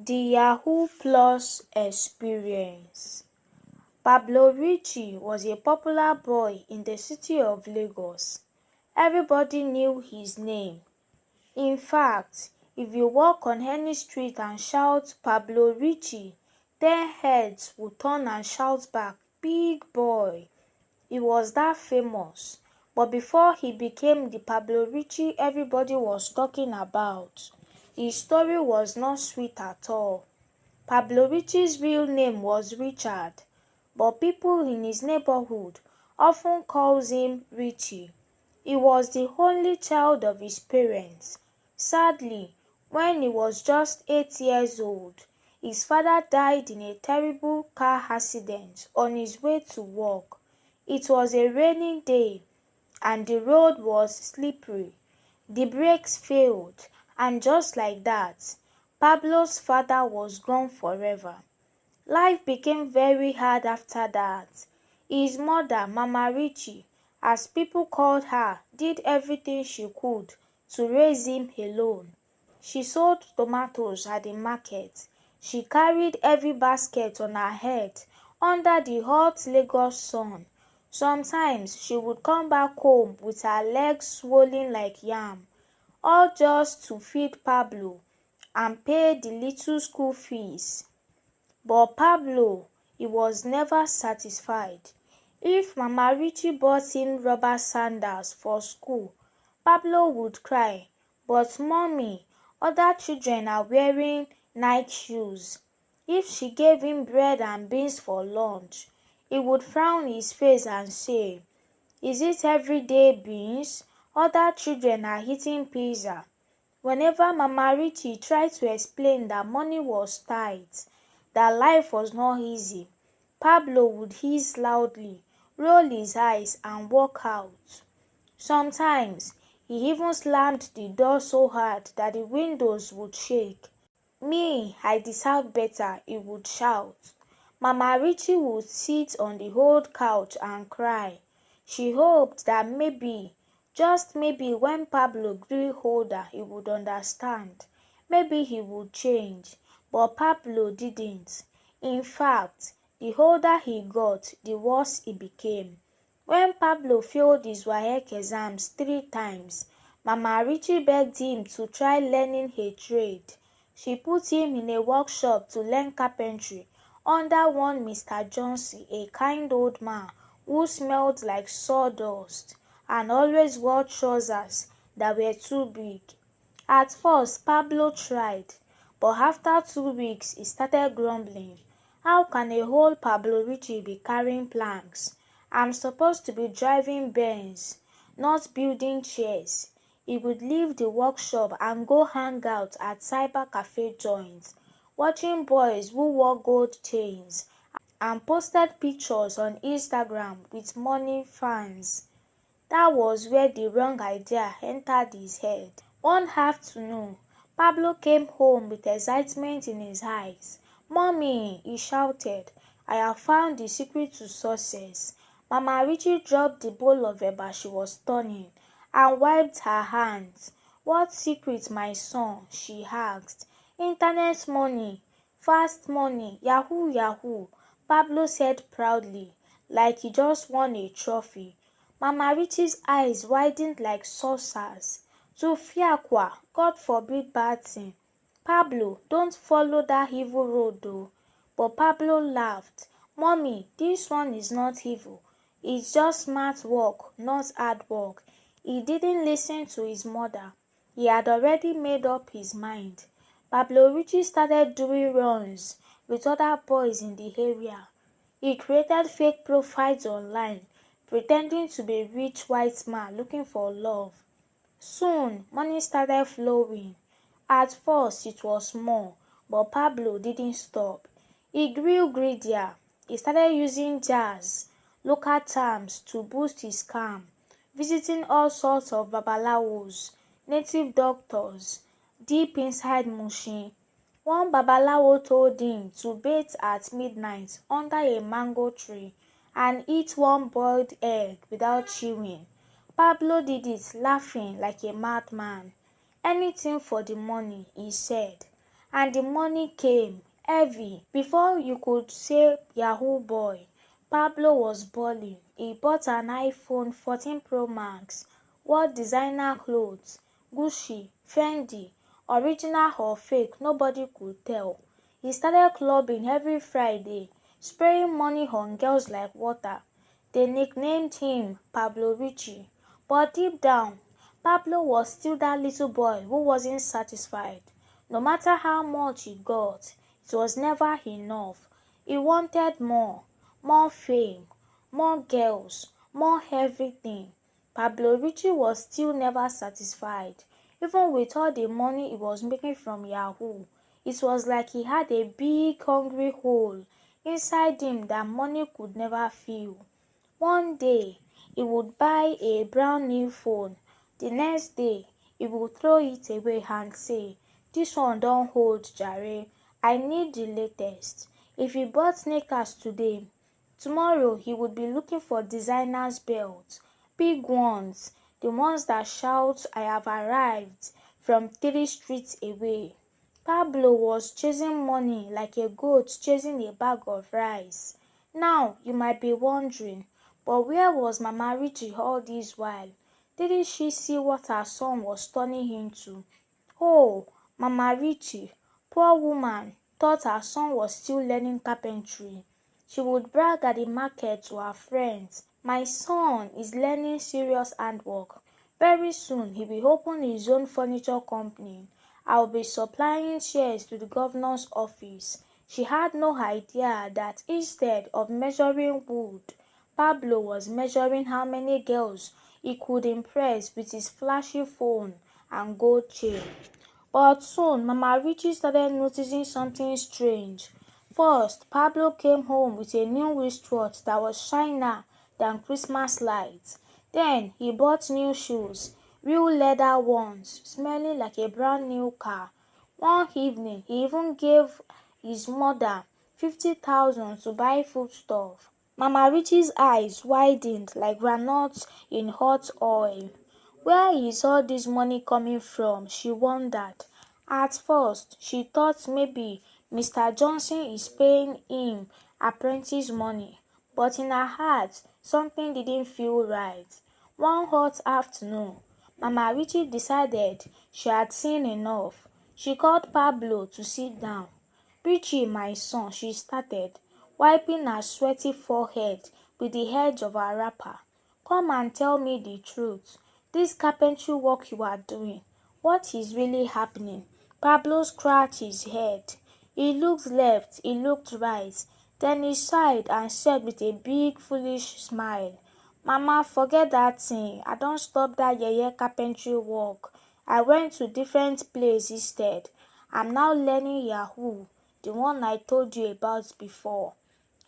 The Yahoo Plus experience. Pablo Richie was a popular boy in the city of Lagos. Everybody knew his name. In fact, if you walk on any street and shout Pablo Richie, 10 heads would turn and shout back, "Big boy." He was that famous. But before he became the Pablo Richie everybody was talking about, his story was not sweet at all. Pablo Richie's real name was Richard, but people in his neighborhood often calls him Richie. He was the only child of his parents. Sadly, when he was just 8 years old, his father died in a terrible car accident on his way to work. It was a rainy day, and the road was slippery. The brakes failed, and just like that, Pablo's father was gone forever. Life became very hard after that. His mother, Mama Richie, as people called her, did everything she could to raise him alone. She sold tomatoes at the market. She carried every basket on her head under the hot Lagos sun. Sometimes she would come back home with her legs swollen like yam, all just to feed Pablo and pay the little school fees. But Pablo, he was never satisfied. If Mama Richie bought him rubber sandals for school, Pablo would cry, "But mommy, other children are wearing Nike shoes." If she gave him bread and beans for lunch, he would frown his face and say, "Is it everyday beans? Other children are eating pizza." Whenever Mama Richie tried to explain that money was tight, that life was not easy, Pablo would hiss loudly, roll his eyes, and walk out. Sometimes he even slammed the door so hard that the windows would shake. "Me, I deserve better," he would shout. Mama Richie would sit on the old couch and cry. She hoped that maybe, just maybe, when Pablo grew older he would understand. Maybe he would change. But Pablo didn't. In fact, the older he got, the worse he became. When Pablo failed his WAEC exams 3 times, Mama Richie begged him to try learning a trade. She put him in a workshop to learn carpentry under one Mr. Johnson, a kind old man who smelled like sawdust and always wore trousers that were too big. At first, Pablo tried, but after 2 weeks he started grumbling. "How can a whole Pablo Richie be carrying planks? I'm supposed to be driving Benz, not building chairs." He would leave the workshop and go hang out at cyber cafe joints, watching boys who wore gold chains and posted pictures on Instagram with money fans. That was where the wrong idea entered his head. One afternoon, Pablo came home with excitement in his eyes. "Mommy," he shouted, "I have found the secret to success." Mama Richie dropped the bowl of eba she was turning and wiped her hands. "What secret, my son?" she asked. "Internet money, fast money, Yahoo Yahoo," Pablo said proudly, like he just won a trophy. Mama Richie's eyes widened like saucers. "To Fiakwa, God forbid bad thing. Pablo, don't follow that evil road though." But Pablo laughed. "Mommy, this one is not evil. It's just smart work, not hard work." He didn't listen to his mother. He had already made up his mind. Pablo Richie started doing runs with other boys in the area. He created fake profiles online, pretending to be a rich white man looking for love. Soon, money started flowing. At first, it was small, but Pablo didn't stop. He grew greedier. He started using jazz, local terms, to boost his scam, visiting all sorts of babalawos, native doctors, deep inside Mushin. One babalawo told him to bathe at midnight under a mango tree and eat one boiled egg without chewing. Pablo did it, laughing like a madman. "Anything for the money," he said. And the money came, heavy. Before you could say Yahoo boy, Pablo was balling. He bought an iPhone 14 Pro Max, wore designer clothes, Gucci, Fendi, original or fake, nobody could tell. He started clubbing every Friday, spraying money on girls like water. They nicknamed him Pablo Richie. But deep down, Pablo was still that little boy who wasn't satisfied. No matter how much he got, it was never enough. He wanted more fame, more girls, more everything. Pablo Richie was still never satisfied. Even with all the money he was making from Yahoo, it was like he had a big hungry hole inside him that money could never fill. One day, he would buy a brand new phone. The next day, he would throw it away and say, "This one don't hold jare. I need the latest." If he bought sneakers today, tomorrow he would be looking for designer's belts, big ones, the ones that shout, "I have arrived," from 3 streets away. Pablo was chasing money like a goat chasing a bag of rice. Now you might be wondering, but where was Mama Richie all this while? Didn't she see what her son was turning into? Oh, Mama Richie, poor woman, thought her son was still learning carpentry. She would brag at the market to her friends, "My son is learning serious handwork. Very soon he will open his own furniture company. I'll be supplying chairs to the governor's office." She had no idea that instead of measuring wood, Pablo was measuring how many girls he could impress with his flashy phone and gold chain. But soon Mama Richie started noticing something strange. First, Pablo came home with a new wristwatch that was shinier than Christmas lights. Then he bought new shoes, real leather ones, smelling like a brand new car. One evening, he even gave his mother 50,000 to buy foodstuff. Mama Richie's eyes widened like granules in hot oil. Where is all this money coming from? She wondered. At first, she thought maybe Mr. Johnson is paying him apprentice money, but in her heart, something didn't feel right. One hot afternoon, Mama Richie decided she had seen enough. She called Pablo to sit down. "Richie, my son," she started, wiping her sweaty forehead with the edge of her wrapper. "Come and tell me the truth. This carpentry work you are doing, what is really happening?" Pablo scratched his head. He looked left, he looked right. Then he sighed and said with a big foolish smile, "Mama, forget that thing. I don't stop that yeye carpentry work. I went to different place instead. I'm now learning Yahoo, the one I told you about before."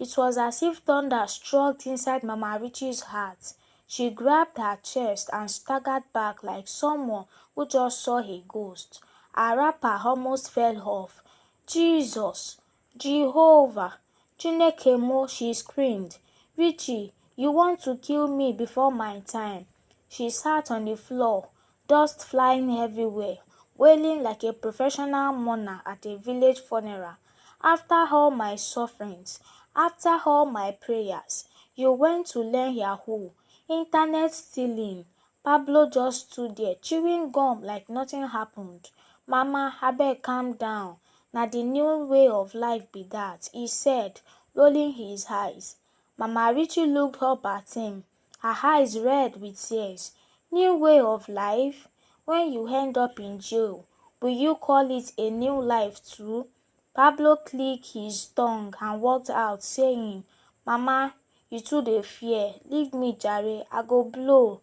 It was as if thunder struck inside Mama Richie's heart. She grabbed her chest and staggered back like someone who just saw a ghost. Her wrapper almost fell off. "Jesus! Jehovah! Chineke mo!" she screamed. "Richie, you want to kill me before my time." She sat on the floor, dust flying everywhere, wailing like a professional mourner at a village funeral. "After all my sufferings, after all my prayers, you went to learn Yahoo, internet stealing." Pablo just stood there, chewing gum like nothing happened. "Mama, abeg calm down. Na the new way of life be that," he said, rolling his eyes. Mama Richie looked up at him, her eyes red with tears. "New way of life? When you end up in jail, will you call it a new life too?" Pablo clicked his tongue and walked out, saying, "Mama, you too dey fear. Leave me jare, I go blow."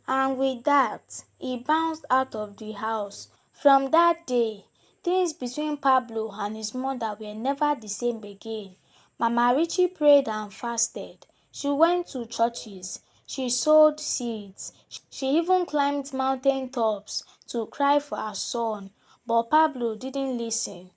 And with that, he bounced out of the house. From that day, things between Pablo and his mother were never the same again. Mama Richie prayed and fasted. She went to churches. She sowed seeds. She even climbed mountain tops to cry for her son. But Pablo didn't listen.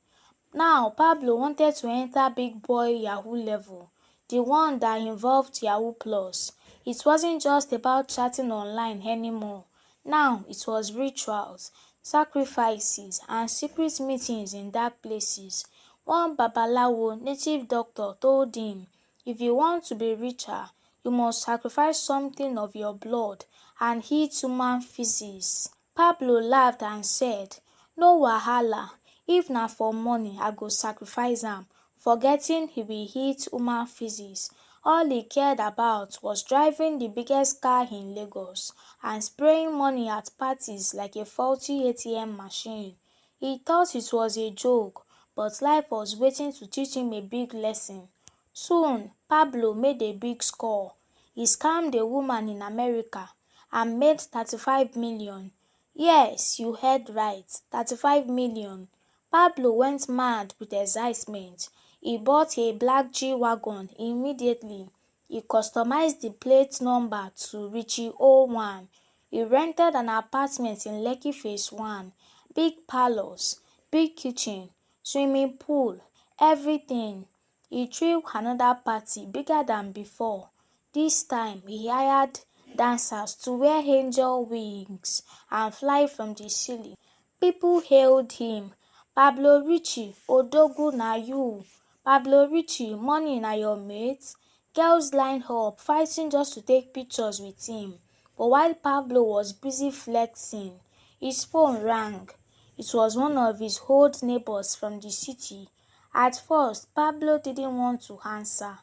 Now Pablo wanted to enter big boy Yahoo level, the one that involved Yahoo Plus. It wasn't just about chatting online anymore. Now it was rituals. sacrifices, and secret meetings in dark places. One Babalawo native doctor told him, if you want to be richer, you must sacrifice something of your blood and eat human feces. Pablo laughed and said, no wahala, if na for money I go sacrifice am, forgetting he will eat human feces. All he cared about was driving the biggest car in Lagos and spraying money at parties like a faulty ATM machine. He thought it was a joke, but life was waiting to teach him a big lesson. Soon, Pablo made a big score. He scammed a woman in America and made 35 million. Yes, you heard right, 35 million. Pablo went mad with excitement. He bought a black G-Wagon immediately. He customized the plate number to Richie 01. He rented an apartment in Lekki Phase 1. Big parlors, big kitchen, swimming pool, everything. He threw another party bigger than before. This time he hired dancers to wear angel wings and fly from the ceiling. People hailed him, Pablo Richie, Odogu na you. Pablo Richie, money na your mate. Girls lined up, fighting just to take pictures with him. But while Pablo was busy flexing, his phone rang. It was one of his old neighbors from the city. At first, Pablo didn't want to answer.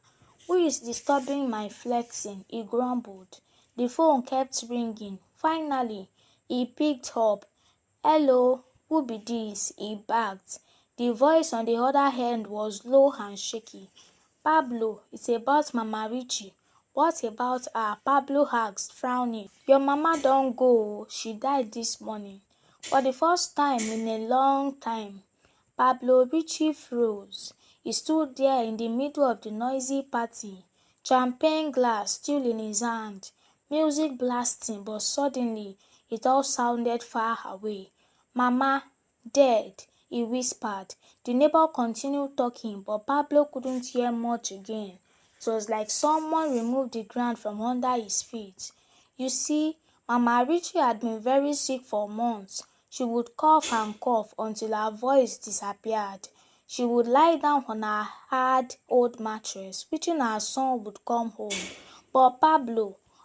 Who is disturbing my flexing? He grumbled. The phone kept ringing. Finally, he picked up. Hello, who be this? He barked. The voice on the other end was low and shaky. Pablo, it's about Mama Richie. What about her? Pablo asked, frowning. Your mama don't go. She died this morning. For the first time in a long time, Pablo Richie froze. He stood there in the middle of the noisy party, champagne glass still in his hand, music blasting, but suddenly it all sounded far away. Mama, dead, he whispered. The neighbor continued talking, but Pablo couldn't hear much again. It was like someone removed the ground from under his feet. You see, Mama Richie had been very sick for months. She would cough and cough until her voice disappeared. She would lie down on her hard old mattress, wishing her son would come home. But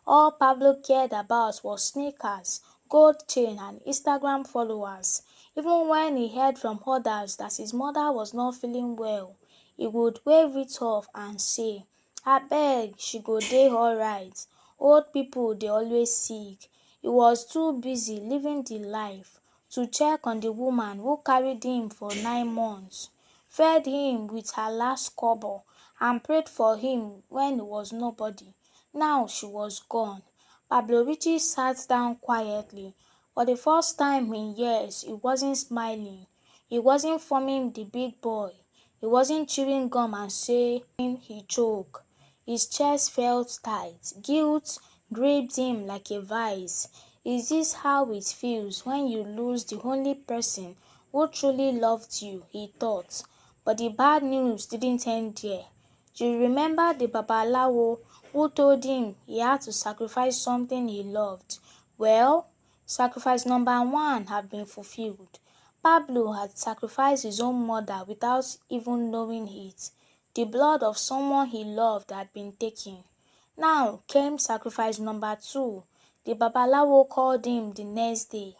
all Pablo cared about was sneakers, gold chain, and Instagram followers. Even when he heard from others that his mother was not feeling well, he would wave it off and say, abeg, she go dey alright. Old people dey always sick. He was too busy living the life to check on the woman who carried him for 9 months, fed him with her last kobo, and prayed for him when he was nobody. Now she was gone. Pablo Richie sat down quietly. For the first time in years, he wasn't smiling. He wasn't forming the big boy. He wasn't chewing gum and saying he choked. His chest felt tight. Guilt gripped him like a vice. Is this how it feels when you lose the only person who truly loved you? He thought. But the bad news didn't end there. Do you remember the Babalawo who told him he had to sacrifice something he loved? Well, sacrifice number 1 had been fulfilled. Pablo had sacrificed his own mother without even knowing it. The blood of someone he loved had been taken. Now came sacrifice number 2. The Babalawo called him the next day.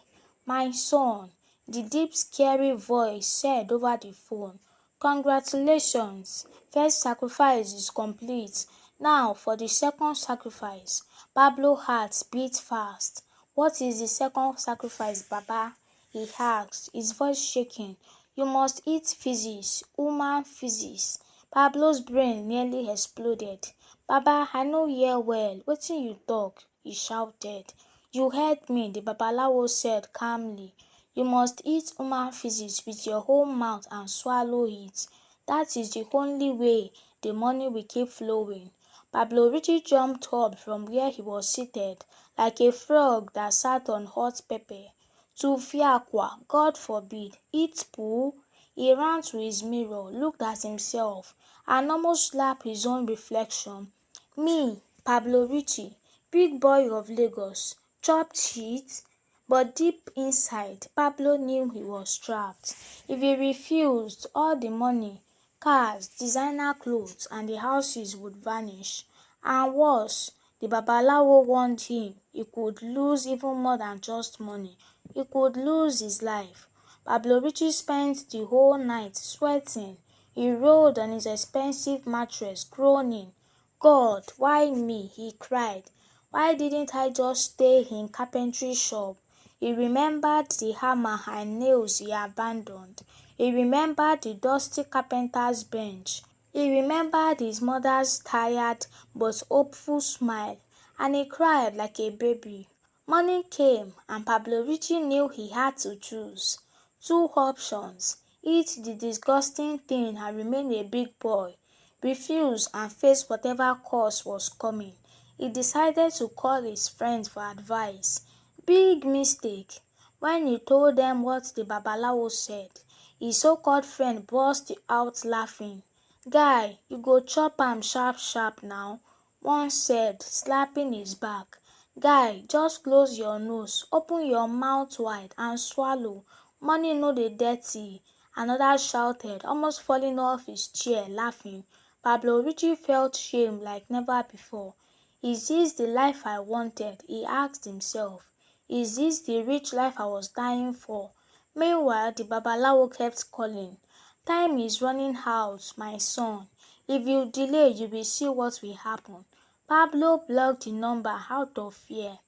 My son, the deep scary voice said over the phone. Congratulations, first sacrifice is complete. Now for the second sacrifice. Pablo's heart beat fast. What is the second sacrifice, Baba? He asked, his voice shaking. You must eat feces, human feces. Pablo's brain nearly exploded. Baba, I no hear well. Wetin you talk? He shouted. You heard me, the Babalawo said calmly. You must eat human feces with your whole mouth and swallow it. That is the only way the money will keep flowing. Pablo Richie jumped up from where he was seated, like a frog that sat on hot pepper. To fiakwa, God forbid, eat poo. He ran to his mirror, looked at himself, and almost slapped his own reflection. Me, Pablo Richie, big boy of Lagos, chopped shit. But deep inside, Pablo knew he was trapped. If he refused, all the money, cars, designer clothes, and the houses would vanish. And worse, the Babalawo warned him he could lose even more than just money. He could lose his life. Pablo Richie spent the whole night sweating. He rolled on his expensive mattress, groaning. God, why me? He cried. Why didn't I just stay in carpentry shop? He remembered the hammer and nails he abandoned. He remembered the dusty carpenter's bench. He remembered his mother's tired but hopeful smile, and he cried like a baby. Morning came, and Pablo Richie knew he had to choose. Two options: eat the disgusting thing and remain a big boy, refuse and face whatever course was coming. He decided to call his friends for advice. Big mistake. When he told them what the Babalawo said, his so-called friend burst out laughing. Guy, you go chop am sharp sharp now, one said, slapping his back. Guy, just close your nose, open your mouth wide and swallow. Money no dey dirty, another shouted, almost falling off his chair, laughing. Pablo Richie felt shame like never before. Is this the life I wanted? He asked himself. Is this the rich life I was dying for? Meanwhile, the Babalawo kept calling. Time is running out, my son. If you delay, you will see what will happen. Pablo blocked the number out of fear.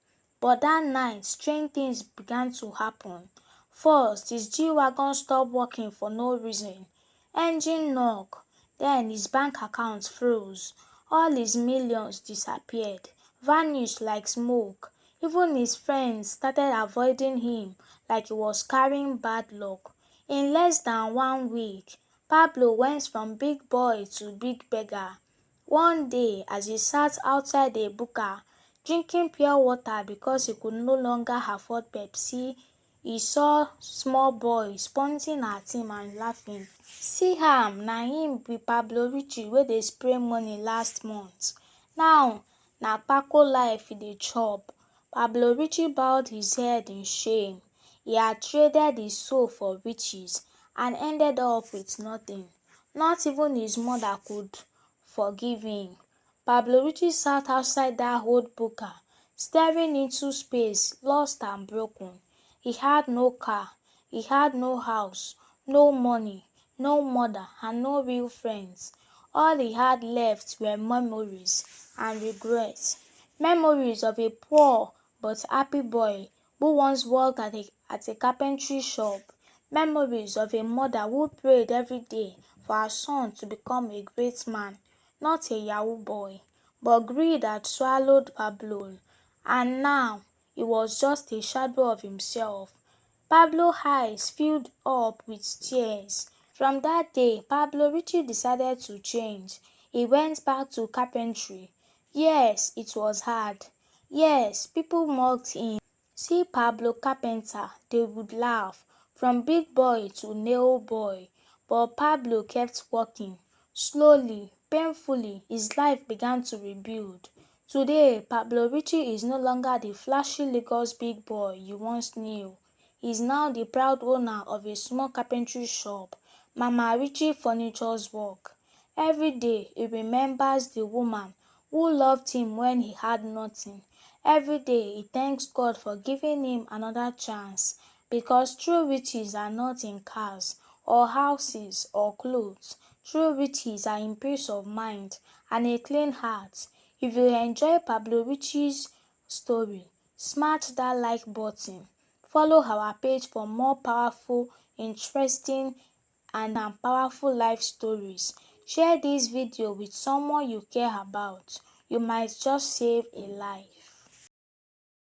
But that night, strange things began to happen. First, his G-Wagon stopped working for no reason. Engine knock. Then his bank account froze. All his millions disappeared, vanished like smoke. Even his friends started avoiding him like he was carrying bad luck. In less than 1 week, Pablo went from big boy to big beggar. One day, as he sat outside a buka, drinking pure water because he could no longer afford Pepsi, he saw small boys pointing at him and laughing. See am, na him be Pablo Richie wey dey spray money last month. Now, na kpako life he dey chop. Pablo Richie bowed his head in shame. He had traded his soul for riches and ended up with nothing. Not even his mother could forgive him. Pablo Richie sat outside that old buka, staring into space, lost and broken. He had no car, he had no house, no money, no mother, and no real friends. All he had left were memories and regrets. Memories of a poor but happy boy who once worked at a carpentry shop. Memories of a mother who prayed every day for her son to become a great man, not a Yahoo boy. But greed had swallowed Pablo, and now he was just a shadow of himself. Pablo's eyes filled up with tears. From that day, Pablo Richie decided to change. He went back to carpentry. Yes, it was hard. Yes, people mocked him. See Pablo Carpenter, they would laugh. From big boy to nail boy. But Pablo kept working. Slowly, painfully, his life began to rebuild. Today, Pablo Richie is no longer the flashy Lagos big boy you once knew. He is now the proud owner of a small carpentry shop, Mama Richie Furniture's Work. Every day he remembers the woman who loved him when he had nothing. Every day he thanks God for giving him another chance, because true riches are not in cars or houses or clothes. True riches are in peace of mind and a clean heart. If you enjoy Pablo Richie's story, smash that like button. Follow our page for more powerful, interesting, and powerful life stories. Share this video with someone you care about. You might just save a life.